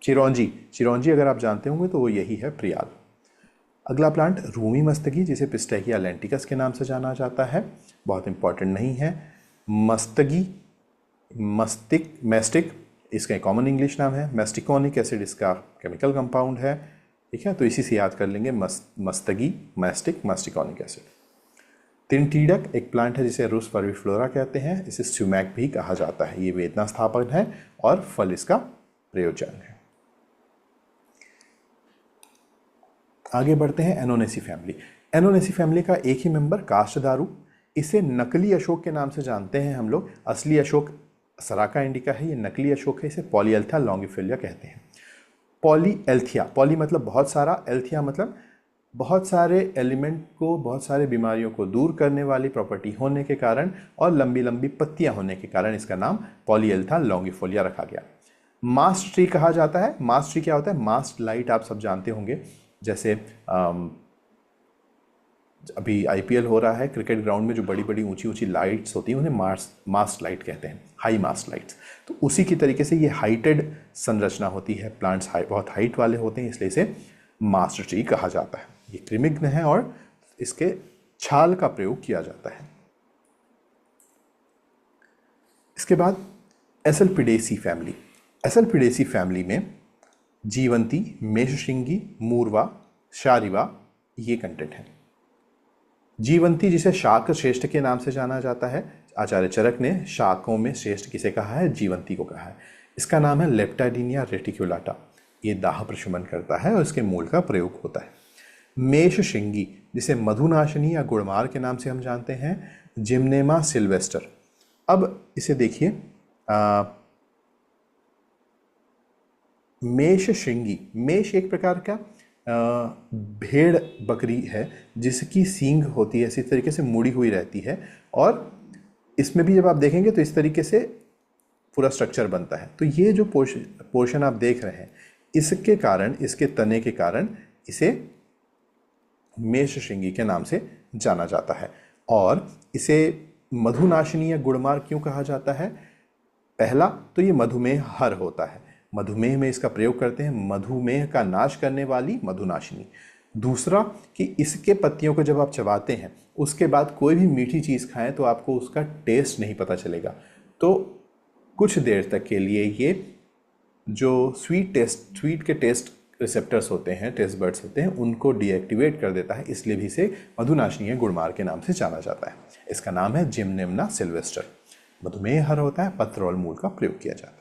चिरौंजी अगर आप जानते होंगे तो वो यही है प्रियाल। अगला प्लांट रूमी मस्तकी, जिसे पिस्टेकिया लेंटिकस के नाम से जाना जाता है, बहुत इंपॉर्टेंट नहीं है। मस्तगी, मैस्टिक इसका कॉमन इंग्लिश नाम है। मैस्टिकोनिक एसिड इसका केमिकल कंपाउंड है। ठीक है, तो इसी से याद कर लेंगे, मस्तगी, मैस्टिकोनिक एसिड। तिनटीडक एक प्लांट है जिसे रूस परविफ्लोरा कहते हैं, इसे स्यूमैक भी कहा जाता है। ये वेदना स्थापन है और फल इसका प्रयोजन है। आगे बढ़ते हैं एनोनेसी फैमिली। एनोनेसी फैमिली का एक ही मेंबर काष्ठदारू, इसे नकली अशोक के नाम से जानते हैं हम लोग। असली अशोक सराका इंडिका है, ये नकली अशोक है, इसे पॉलीएल्थिया लॉन्गिफोलिया कहते हैं। पॉलीएल्थिया, पॉली मतलब बहुत सारा, एल्थिया मतलब बहुत सारे एलिमेंट को, बहुत सारे बीमारियों को दूर करने वाली प्रॉपर्टी होने के कारण और लंबी लंबी पत्तियां होने के कारण इसका नाम पॉलीएल्थिया लॉन्गिफोलिया रखा गया। मास्ट ट्री कहा जाता है। मास्ट ट्री क्या होता है? मास्ट लाइट आप सब जानते होंगे, जैसे अभी आईपीएल हो रहा है, क्रिकेट ग्राउंड में जो बड़ी बड़ी ऊंची ऊंची लाइट्स होती हैं उन्हें मास्ट लाइट कहते हैं, हाई मास्ट लाइट्स। तो उसी की तरीके से ये हाइटेड संरचना होती है, प्लांट्स बहुत हाइट वाले होते हैं, इसलिए इसे मास्ट ट्री कहा जाता है। ये कृमिघ्न है और इसके छाल का प्रयोग किया जाता है। इसके बाद एसल्पिडेसी फैमिली। एसल्पिडेसी फैमिली में जीवंती, मेषश्रृंगी, मूर्वा, शारिवा ये कंटेंट है। जीवंती जिसे शाक श्रेष्ठ के नाम से जाना जाता है, आचार्य चरक ने शाकों में श्रेष्ठ किसे कहा है? जीवंती को कहा है। इसका नाम है लेप्टाइडिनिया रेटिकुलाटा। ये दाह प्रशमन करता है और इसके मूल का प्रयोग होता है। मेष श्रृंगी, जिसे मधुनाशिनी या गुड़मार के नाम से हम जानते हैं, जिम्नेमा सिल्वेस्टर। अब इसे देखिए, मेष श्रृंगी, मेष एक प्रकार का भेड़ बकरी है जिसकी सींग होती है, इसी तरीके से मुड़ी हुई रहती है, और इसमें भी जब आप देखेंगे तो इस तरीके से पूरा स्ट्रक्चर बनता है। तो ये जो पोर्शन आप देख रहे हैं, इसके कारण, इसके तने के कारण इसे मेष श्रृंगी के नाम से जाना जाता है। और इसे मधुनाशिनी या गुड़मार क्यों कहा जाता है? पहला तो ये मधुमेह हर होता है, मधुमेह में इसका प्रयोग करते हैं, मधुमेह का नाश करने वाली मधुनाशिनी। दूसरा कि इसके पत्तियों को जब आप चबाते हैं उसके बाद कोई भी मीठी चीज़ खाएं तो आपको उसका टेस्ट नहीं पता चलेगा, तो कुछ देर तक के लिए ये जो स्वीट के टेस्ट रिसेप्टर्स होते हैं, टेस्ट बर्ड्स होते हैं, उनको डीएक्टिवेट कर देता है। इसलिए भी इसे मधुनाशिनी या गुड़मार के नाम से जाना जाता है। इसका नाम है जिम्नेमा सिल्वेस्टर। मधुमेह हर होता है, पत्र और मूल का प्रयोग किया जाता है।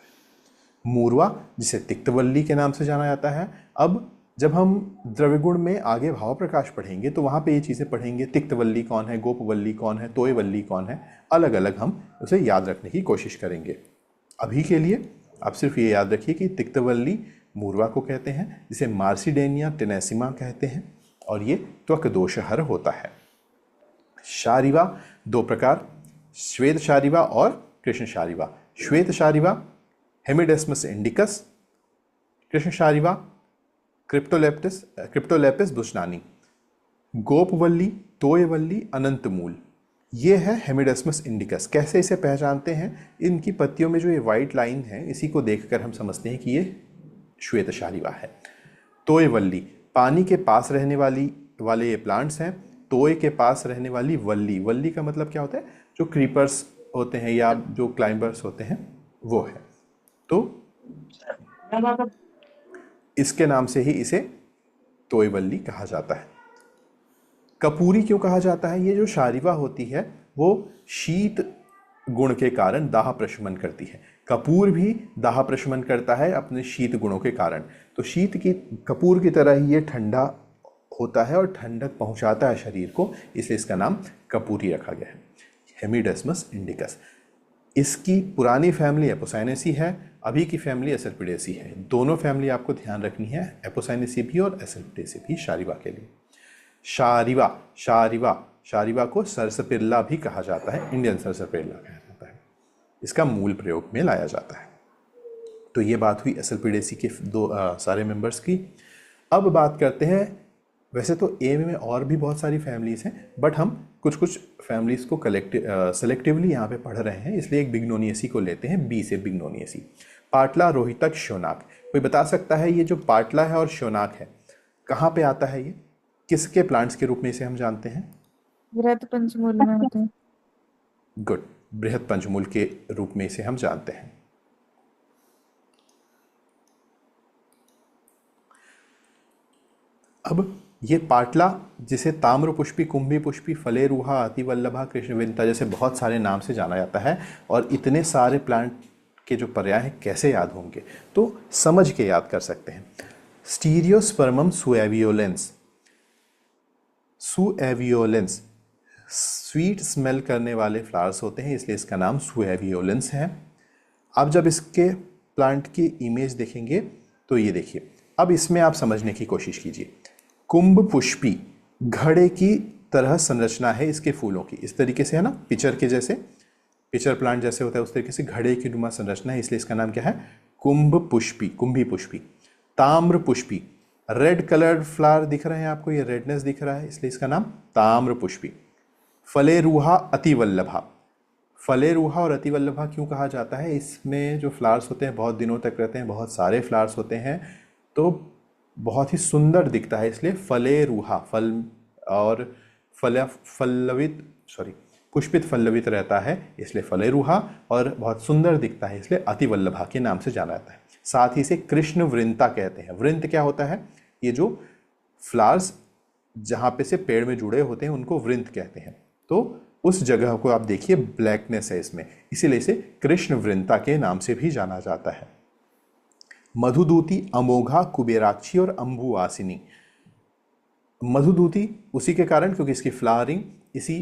मूरवा, जिसे तिक्तवल्ली के नाम से जाना जाता है। अब जब हम द्रव्यगुण में आगे भाव प्रकाश पढ़ेंगे तो वहाँ पे ये चीज़ें पढ़ेंगे, तिक्तवल्ली कौन है, गोपवल्ली कौन है, तोयवल्ली कौन है, अलग अलग हम उसे याद रखने की कोशिश करेंगे। अभी के लिए आप सिर्फ ये याद रखिए कि तिक्तवल्ली मूरवा को कहते हैं, जिसे मार्सिडेनिया टेनेसिमा कहते हैं, और ये त्वक दोषहर होता है। शारीवा दो प्रकार, श्वेत शारीवा और कृष्ण शारीवा। श्वेत शारीवा हेमिडेस्मस इंडिकस, कृष्ण शारीवा क्रिप्टोलेपिस बुशनानी। गोपवल्ली, तोयवल्ली, अनंतमूल, ये है हेमिडेस्मस इंडिकस। कैसे इसे पहचानते हैं? इनकी पत्तियों में जो ये वाइट लाइन है, इसी को देखकर हम समझते हैं कि ये श्वेत शारीवा है। तोयवल्ली, पानी के पास रहने वाले ये प्लांट्स हैं। तोय के पास रहने वाली वल्ली, वल्ली का मतलब क्या होता है? जो क्रीपर्स होते हैं या जो क्लाइंबर्स होते हैं वो है। तो इसके नाम से ही इसे तोयवल्ली कहा जाता है। कपूरी क्यों कहा जाता है? ये जो शारीवा होती है वो शीत गुण के कारण दाह प्रशमन करती है। कपूर भी दाह प्रशमन करता है अपने शीत गुणों के कारण। तो कपूर की तरह ही ये ठंडा होता है और ठंडक पहुंचाता है शरीर को, इसलिए इसका नाम कपूरी रखा गया है। हेमिडेस्मस इंडिकस, इसकी पुरानी फैमिली एपोसाइनेसी है, अभी की फैमिली एसरपिडेसी है। दोनों फैमिली आपको ध्यान रखनी है, एपोसाइनेसी भी और एसरपिडेसी भी शारीवा के लिए। शारीवा को सरसपिल्ला भी कहा जाता है, इंडियन सरसपिल्ला कहा जाता है। इसका मूल प्रयोग में लाया जाता है। तो ये बात हुई एसरपिडेसी के सारे मेंबर्स की। अब बात करते हैं, वैसे तो ए में और भी बहुत सारी फैमिलीज हैं, बट हम कुछ फैमिलीज को सेलेक्टिवली यहाँ पे पढ़ रहे हैं, इसलिए एक बिग्नोनियसी को लेते हैं, बी से बिग्नोनियसी। पाटला, रोहितक, शोनाक। कोई बता सकता है ये जो पाटला है और शोनाक है कहाँ पे आता है? ये किसके प्लांट्स के रूप में इसे हम जानते हैं? बृहत पंचमूल में होते हैं। गुड, बृहत पंचमूल के रूप में इसे हम जानते हैं। अब ये पाटला, जिसे ताम्र पुष्पी, कुंभी पुष्पी, फलेरूहा, अतिवल्लभा, कृष्णविंता जैसे बहुत सारे नाम से जाना जाता है, और इतने सारे प्लांट के जो पर्याय हैं कैसे याद होंगे? तो समझ के याद कर सकते हैं। स्टीरियोस्पर्मम सुएवियोलेंस, सुएवियोलेंस स्वीट स्मेल करने वाले फ्लावर्स होते हैं, इसलिए इसका नाम सुएवियोलेंस है। अब जब इसके प्लांट की इमेज देखेंगे तो ये देखिए, अब इसमें आप समझने की कोशिश कीजिए। कुंभ पुष्पी, घड़े की तरह संरचना है इसके फूलों की, इस तरीके से है ना, पिचर के जैसे, पिचर प्लांट जैसे होता है उस तरीके से घड़े की नुमा संरचना है, इसलिए इसका नाम क्या है? कुंभ पुष्पी, कुंभी पुष्पी। ताम्र पुष्पी, रेड कलर्ड फ्लावर दिख रहे हैं आपको, ये रेडनेस दिख रहा है, इसलिए इसका नाम ताम्र पुष्पी। फलेरूहा, अतिवल्लभा। फलेरूहा और अतिवल्लभा क्यों कहा जाता है? इसमें जो फ्लावर्स होते हैं बहुत दिनों तक रहते हैं, बहुत सारे फ्लावर्स होते हैं, तो बहुत ही सुंदर दिखता है, इसलिए फलेरूहा, फल और पुष्पित फल्लवित रहता है, इसलिए फलेरूहा, और बहुत सुंदर दिखता है इसलिए अतिवल्लभा के नाम से जाना जाता है। साथ ही इसे कृष्ण वृंता कहते हैं। वृंत क्या होता है? ये जो फ्लावर्स जहाँ पे से पेड़ में जुड़े होते हैं उनको वृंत कहते हैं। तो उस जगह को आप देखिए, ब्लैकनेस है इसमें, इसीलिए इसे कृष्ण वृंता के नाम से भी जाना जाता है। मधुदूती, अमोघा, कुबेराक्षी और अम्बुवासिनी। मधुदूती उसी के कारण क्योंकि इसकी फ्लावरिंग इसी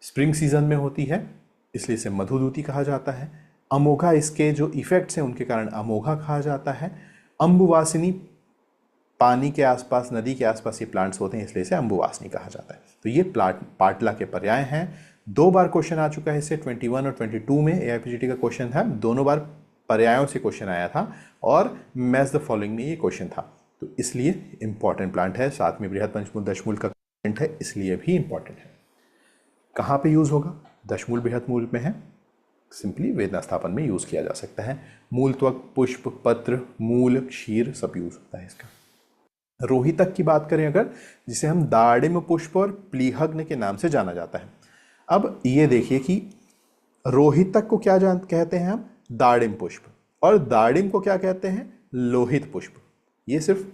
स्प्रिंग सीजन में होती है, इसलिए इसे मधुदूती कहा जाता है। अमोघा इसके जो इफेक्ट्स हैं उनके कारण अमोघा कहा जाता है। अम्बुवासिनी पानी के आसपास, नदी के आसपास ये प्लांट्स होते हैं, इसलिए इसे अम्बुवासिनी कहा जाता है। तो ये पाटला के पर्याय हैं। 2 बार क्वेश्चन आ चुका है इससे, 21 और 22 में एआईपीजीटी का क्वेश्चन था। दोनों बार पर्यायों से क्वेश्चन आया था और मैच द फॉलोइंग में ये क्वेश्चन था, तो इसलिए इंपॉर्टेंट प्लांट है। साथ में बृहद पंचमूल दशमूल का कंटेंट है, इसलिए भी इंपॉर्टेंट है। कहाँ पे यूज होगा? दशमूल बृहद मूल में है, सिंपली वेदना स्थापन में यूज किया जा सकता है। मूल, त्वक, पुष्प, पत्र, मूल, क्षीर सब यूज होता है इसका। रोहितक की बात करें अगर, जिसे हम दाड़िम पुष्प और प्लीहग्न के नाम से जाना जाता है। अब ये देखिए कि रोहितक को क्या कहते हैं हम? दाड़िम पुष्प। और दाड़िम को क्या कहते हैं? लोहित पुष्प। ये सिर्फ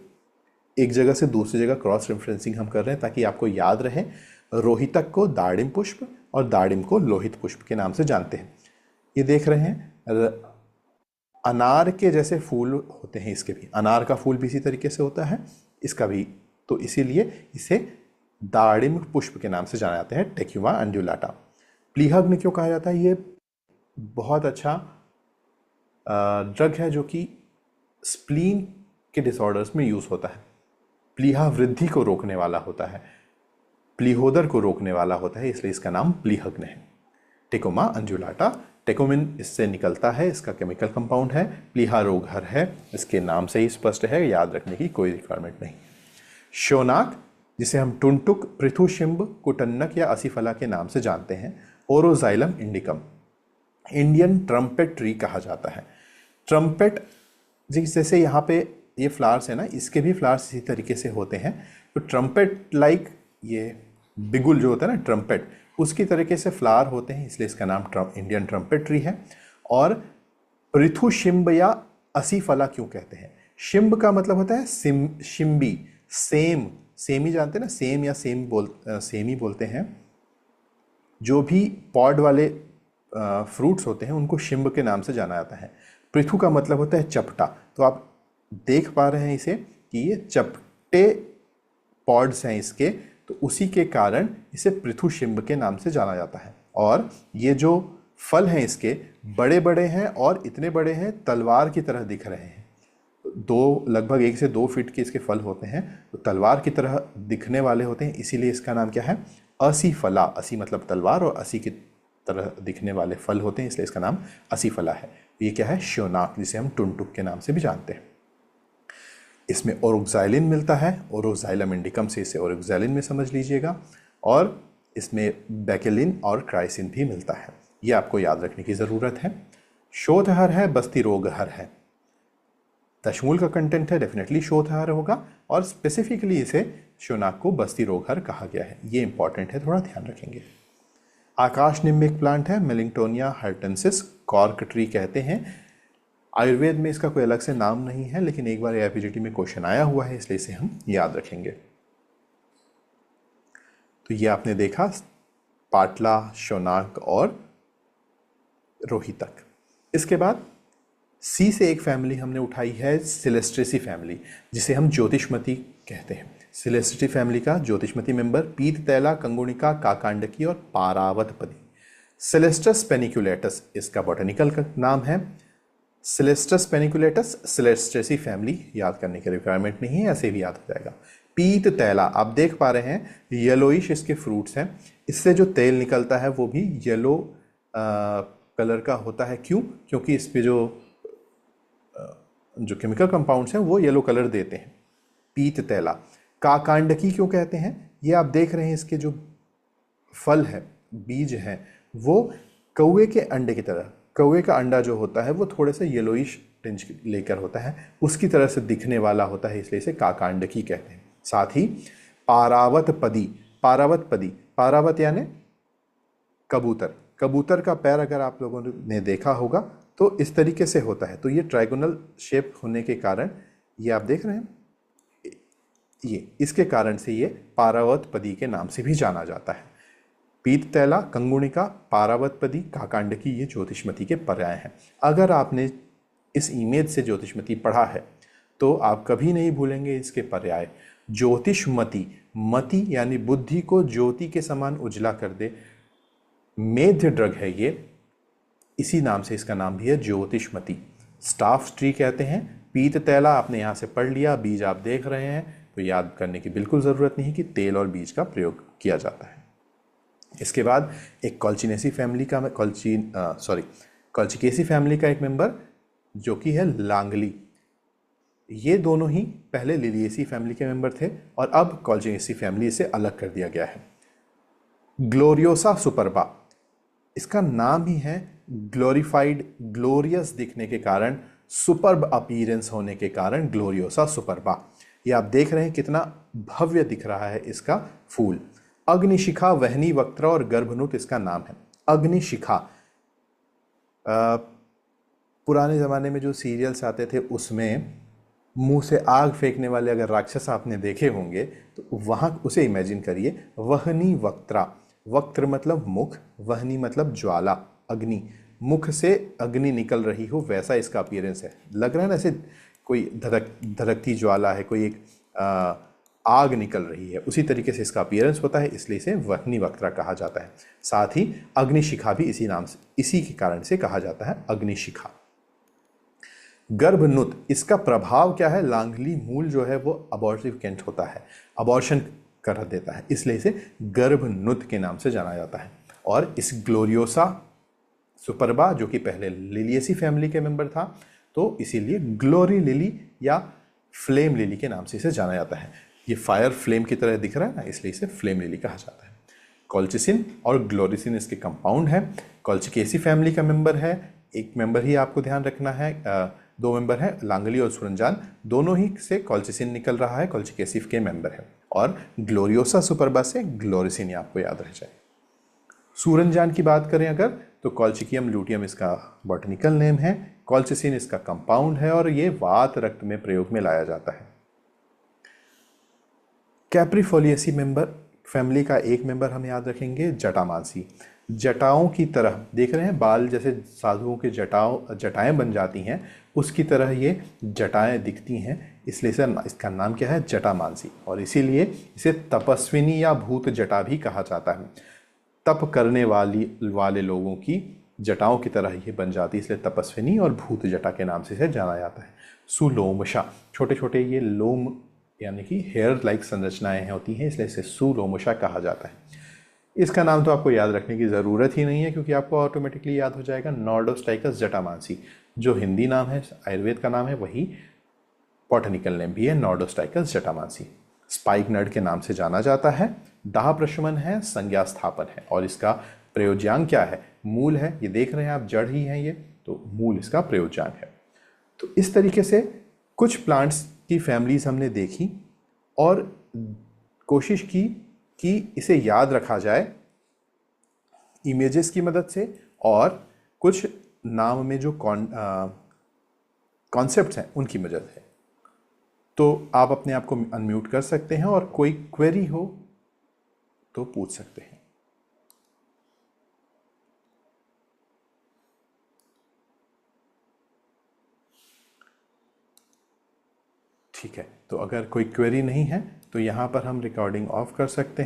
एक जगह से दूसरी जगह क्रॉस रेफरेंसिंग हम कर रहे हैं ताकि आपको याद रहे। रोहितक को दाड़िम पुष्प और दाड़िम को लोहित पुष्प के नाम से जानते हैं। ये देख रहे हैं अनार के जैसे फूल होते हैं, इसके भी अनार का फूल भी इसी तरीके से होता है, इसका भी, तो इसीलिए इसे दाड़िम पुष्प के नाम से जाना जाता है, टेक्युमा अंडुलाटा। प्लीहग्न क्यों कहा जाता है? ये बहुत अच्छा ड्रग है जो कि स्प्लीन के डिसऑर्डर्स में यूज होता है। प्लीहा वृद्धि को रोकने वाला होता है, प्लीहोदर को रोकने वाला होता है, इसलिए इसका नाम प्लीहग्न है। टेकोमा अंजुलाटा, टेकोमिन इससे निकलता है, इसका केमिकल कंपाउंड है। प्लीहा रोगहर है, इसके नाम से ही स्पष्ट है, याद रखने की कोई रिक्वायरमेंट नहीं। शोनाक, जिसे हम टुनटुक, पृथुशिंब, कुटन्नक या असीफला के नाम से जानते हैं। ओरोजाइलम इंडिकम, इंडियन ट्रम्पेट ट्री कहा जाता है। ट्रम्पेट, जैसे यहाँ पे ये फ्लावर्स है ना, इसके भी फ्लावर्स इसी तरीके से होते हैं। तो ट्रम्पेट लाइक ये बिगुल जो होता है ना, ट्रम्पेट, उसकी तरीके से फ्लावर होते हैं, इसलिए इसका नाम इंडियन ट्रम्पेट ट्री है। और पृथुशिंब या असीफला क्यों कहते हैं? शिंब का मतलब होता है शिंबी, सेम, सेमी जानते हैं ना, सेम या सेमी बोलते हैं। जो भी पॉड वाले फ्रूट्स होते हैं उनको शिंब के नाम से जाना जाता है। पृथु का मतलब होता है चपटा, तो आप देख पा रहे हैं इसे कि ये चपटे पॉड्स हैं इसके, तो उसी के कारण इसे पृथुशिंब के नाम से जाना जाता है। और ये जो फल हैं इसके बड़े बड़े हैं और इतने बड़े हैं तलवार की तरह दिख रहे हैं। लगभग 1 से 2 फीट के इसके फल होते हैं, तो तलवार की तरह दिखने वाले होते हैं, इसीलिए इसका नाम क्या है? असीफला। असी मतलब तलवार और असी की तरह दिखने वाले फल होते हैं, इसलिए इसका नाम असीफला है। ये क्या है? श्योनाक, जिसे हम टुनटुक के नाम से भी जानते हैं। इसमें ओरोक्साइलिन मिलता है, ओरोजाइलम इंडिकम से इसे ओरोक्साइलिन में समझ लीजिएगा। और इसमें बैकेलिन और क्राइसिन भी मिलता है, ये आपको याद रखने की ज़रूरत है। शोधहर है, बस्ती रोगहर है। दशमूल का कंटेंट है, डेफिनेटली शोधहर होगा, और स्पेसिफिकली इसे शोनाक को बस्ती रोगहर कहा गया है, ये इंपॉर्टेंट है, थोड़ा ध्यान रखेंगे। आकाश निम्बिक प्लांट है, मेलिंगटोनिया हार्टेंसिस, कॉर्क ट्री कहते हैं। आयुर्वेद में इसका कोई अलग से नाम नहीं है, लेकिन एक बार एआईपीजीटी में क्वेश्चन आया हुआ है, इसलिए इसे हम याद रखेंगे। तो ये आपने देखा पाटला, शोनाक और रोहितक। इसके बाद सी से एक फैमिली हमने उठाई है, सिलेस्ट्रेसी फैमिली, जिसे हम ज्योतिषमती कहते हैं। सिलेस्ट्रेसी फैमिली का ज्योतिषमती मेंबर पीत तैला, कंगुणिका, काकांडकी और पारावतपदी। सिलेस्टस पेनिकुलेटस इसका बॉटनिकल का नाम है। सिलेस्टस पेनिकुलेटस, सिलेस्ट्रेसी फैमिली, याद करने की रिक्वायरमेंट नहीं है, ऐसे भी याद हो जाएगा। पीत तैला, आप देख पा रहे हैं येलोइश इसके फ्रूट्स हैं, इससे जो तेल निकलता है वो भी येलो कलर का होता है। क्यों? क्योंकि इस पे जो केमिकल कंपाउंड्स हैं वो येलो कलर देते हैं। पीत तैला। काकांडकी क्यों कहते हैं? ये आप देख रहे हैं इसके जो फल है, बीज हैं, वो कौवे के अंडे की तरह, कौवे का अंडा जो होता है वो थोड़े से येलोइश टिंज लेकर होता है, उसकी तरह से दिखने वाला होता है, इसलिए इसे काकांडकी कहते हैं। साथ ही पारावतपदी, पारावतपदी, पारावत यानी कबूतर, कबूतर का पैर अगर आप लोगों ने देखा होगा तो इस तरीके से होता है, तो ये ट्राइगोनल शेप होने के कारण, ये आप देख रहे हैं, ये इसके कारण से ये पारावतपदी के नाम से भी जाना जाता है। पीत तैला, कंगुणिका, पारावतपदी, काकांडकी, ये ज्योतिषमती के पर्याय हैं। अगर आपने इस इमेज से ज्योतिषमती पढ़ा है तो आप कभी नहीं भूलेंगे इसके पर्याय। ज्योतिषमती, मति यानी बुद्धि को ज्योति के समान उजला कर दे, मेध ड्रग है ये, इसी नाम से इसका नाम भी है ज्योतिषमती। स्टाफ ट्री कहते हैं। पीत तैला आपने यहाँ से पढ़ लिया, बीज आप देख रहे हैं तो याद करने की बिल्कुल ज़रूरत नहीं कि तेल और बीज का प्रयोग किया जाता है। इसके बाद एक कॉल्चिनेसी फैमिली का कॉल्चिकेसी फैमिली का एक मेंबर जो कि है लांगली। ये दोनों ही पहले लिलिएसी फैमिली के मेंबर थे और अब कॉल्चिनेसी फैमिली से अलग कर दिया गया है। ग्लोरियोसा सुपरबा, इसका नाम ही है ग्लोरीफाइड, ग्लोरियस दिखने के कारण, सुपर्ब अपीयरेंस होने के कारण ग्लोरियोसा सुपरबा। ये आप देख रहे हैं कितना भव्य दिख रहा है इसका फूल। अग्निशिखा, वहनी वक्त्र और गर्भनुत इसका नाम है। अग्निशिखा, पुराने ज़माने में जो सीरियल्स आते थे उसमें मुंह से आग फेंकने वाले अगर राक्षस आपने देखे होंगे तो वहाँ उसे इमेजिन करिए। वहनी वक्त्रा, वक्त्र मतलब मुख, वहनी मतलब ज्वाला, अग्नि, मुख से अग्नि निकल रही हो वैसा इसका अपीयरेंस है। लग रहा है ना ऐसे कोई धड़कती ज्वाला है, कोई एक आग निकल रही है, उसी तरीके से इसका अपीयरेंस होता है, इसलिए इसे वहनी वक्त्रा कहा जाता है। साथ ही अग्निशिखा भी इसी नाम से, इसी के कारण से कहा जाता है अग्निशिखा। गर्भनुत, इसका प्रभाव क्या है? लांगली मूल जो है वो अबॉर्टिवेंट होता है, अबॉर्शन कर देता है, इसलिए इसे गर्भनुत के नाम से जाना जाता है। और इस ग्लोरियोसा सुपरबा जो कि पहले लिलिएसी फैमिली के मेंबर था तो इसीलिए ग्लोरी लिली या फ्लेम लिली के नाम से इसे जाना जाता है। ये फायर फ्लेम की तरह दिख रहा है ना, इसलिए इसे फ्लेम लिली कहा जाता है। कॉल्चिसिन और ग्लोरिसिन इसके कंपाउंड है। कॉल्चिकेसी फैमिली का मेंबर है, एक मेंबर ही आपको ध्यान रखना है, दो मेंबर हैं लांगली और सुरंजान, दोनों ही से कॉल्चिसिन निकल रहा है, कॉल्चिकेसी के मेंबर है। और ग्लोरियोसा सुपरबा से ग्लोरिसिन आपको याद रह जाए। सुरंजान की बात करें अगर तो कॉल्चिकियम लूटियम इसका बॉटनिकल नेम है, कॉल्चिसिन इसका कंपाउंड है और ये वात रक्त में प्रयोग में लाया जाता है। कैप्रीफोलिएसी मेंबर फैमिली का एक मेंबर हम याद रखेंगे जटामांसी। जटाओं की तरह देख रहे हैं, बाल जैसे साधुओं के जटाएं बन जाती हैं उसकी तरह ये जटाएं दिखती हैं, इसलिए इसका नाम क्या है? जटामांसी। और इसीलिए इसे तपस्विनी या भूत जटा भी कहा जाता है। तप करने वाले लोगों की जटाओं की तरह ये बन जाती है, इसलिए तपस्विनी और भूत जटा के नाम से इसे जाना जाता है। सुलोमशा, छोटे छोटे ये लोम यानी कि हेयर लाइक संरचनाएं होती हैं, इसलिए इसे सुलोमशा कहा जाता है। इसका नाम तो आपको याद रखने की ज़रूरत ही नहीं है क्योंकि आपको ऑटोमेटिकली याद हो जाएगा, नॉर्डोस्टाइकस जटामांसी। जो हिंदी नाम है, आयुर्वेद का नाम है, वही बॉटनिकल नेम भी है, नॉर्डोस्टाइकस जटामांसी। स्पाइक नड के नाम से जाना जाता है। दाह प्रशमन है, संज्ञा स्थापन है और इसका प्रयोज्यांग क्या है? मूल है, ये देख रहे हैं आप, जड़ ही है ये, तो मूल इसका प्रयोज्यांग है। तो इस तरीके से कुछ प्लांट्स की फैमिलीज हमने देखी और कोशिश की कि इसे याद रखा जाए इमेजेस की मदद से और कुछ नाम में जो कॉन्सेप्ट्स हैं उनकी मदद से। तो आप अपने आप को अनम्यूट कर सकते हैं और कोई क्वेरी हो तो पूछ सकते हैं। ठीक है, तो अगर कोई क्वेरी नहीं है तो यहाँ पर हम रिकॉर्डिंग ऑफ कर सकते